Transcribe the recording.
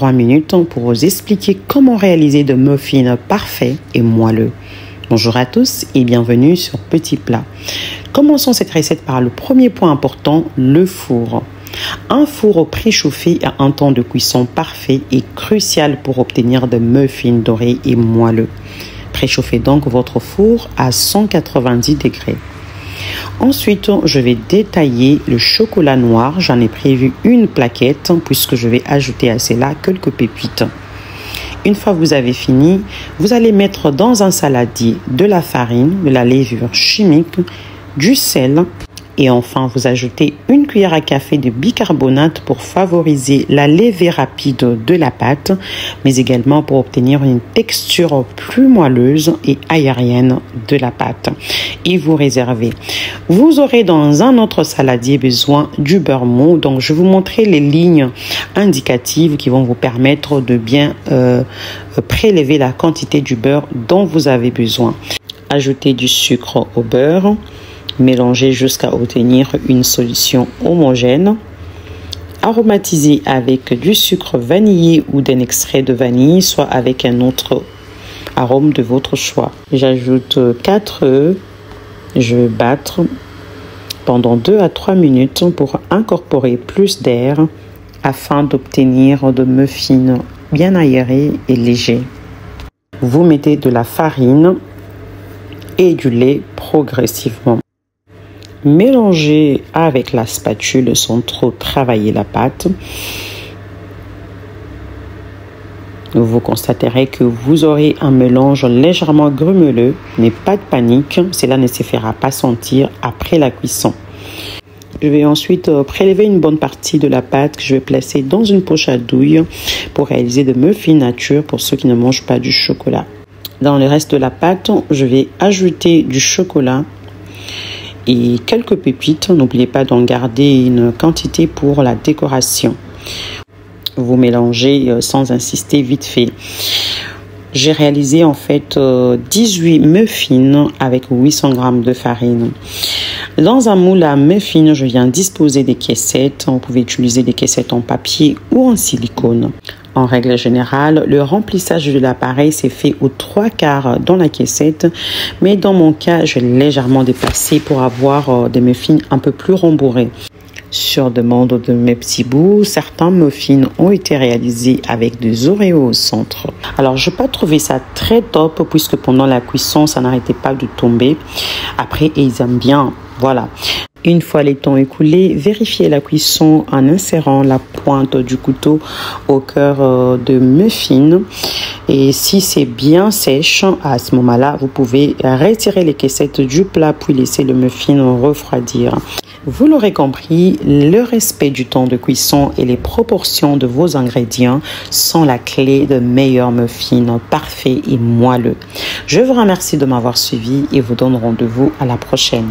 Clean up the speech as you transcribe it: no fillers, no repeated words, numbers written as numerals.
3 minutes pour vous expliquer comment réaliser de muffins parfaits et moelleux. Bonjour à tous et bienvenue sur Petit Plat. Commençons cette recette par le premier point important, le four. Un four préchauffé à un temps de cuisson parfait est crucial pour obtenir des muffins dorés et moelleux. Préchauffez donc votre four à 190 degrés. Ensuite, je vais détailler le chocolat noir. J'en ai prévu une plaquette puisque je vais ajouter à cela quelques pépites. Une fois que vous avez fini, vous allez mettre dans un saladier de la farine, de la levure chimique, du sel et enfin vous ajoutez une cuillère à café de bicarbonate pour favoriser la levée rapide de la pâte, mais également pour obtenir une texture plus moelleuse et aérienne de la pâte. Et vous réservez. Vous aurez dans un autre saladier besoin du beurre mou. Donc je vais vous montrer les lignes indicatives qui vont vous permettre de bien prélever la quantité du beurre dont vous avez besoin. Ajoutez du sucre au beurre. Mélangez jusqu'à obtenir une solution homogène. Aromatisez avec du sucre vanillé ou d'un extrait de vanille, soit avec un autre arôme de votre choix. J'ajoute 4 œufs. Je vais battre pendant 2 à 3 minutes pour incorporer plus d'air afin d'obtenir de muffins bien aérés et légers. Vous mettez de la farine et du lait progressivement. Mélangez avec la spatule sans trop travailler la pâte. Vous constaterez que vous aurez un mélange légèrement grumeleux, mais pas de panique, cela ne se fera pas sentir après la cuisson. Je vais ensuite prélever une bonne partie de la pâte que je vais placer dans une poche à douille pour réaliser de muffins nature pour ceux qui ne mangent pas du chocolat. Dans le reste de la pâte, je vais ajouter du chocolat et quelques pépites. N'oubliez pas d'en garder une quantité pour la décoration. Vous mélangez sans insister vite fait. J'ai réalisé en fait 18 muffins avec 800 g de farine. Dans un moule à muffins, je viens disposer des caissettes. Vous pouvez utiliser des caissettes en papier ou en silicone. En règle générale, le remplissage de l'appareil s'est fait aux 3/4 dans la caissette, mais dans mon cas, je l'ai légèrement déplacé pour avoir des muffins un peu plus rembourrés. Sur demande de mes petits bouts, certains muffins ont été réalisés avec des Oreos au centre. Alors, je n'ai pas trouvé ça très top puisque pendant la cuisson, ça n'arrêtait pas de tomber. Après, ils aiment bien, voilà. Une fois les temps écoulés, vérifiez la cuisson en insérant la pointe du couteau au cœur de muffin. Et si c'est bien sèche, à ce moment-là, vous pouvez retirer les caissettes du plat puis laisser le muffin refroidir. Vous l'aurez compris, le respect du temps de cuisson et les proportions de vos ingrédients sont la clé de meilleurs muffins parfaits et moelleux. Je vous remercie de m'avoir suivi et vous donne rendez-vous à la prochaine.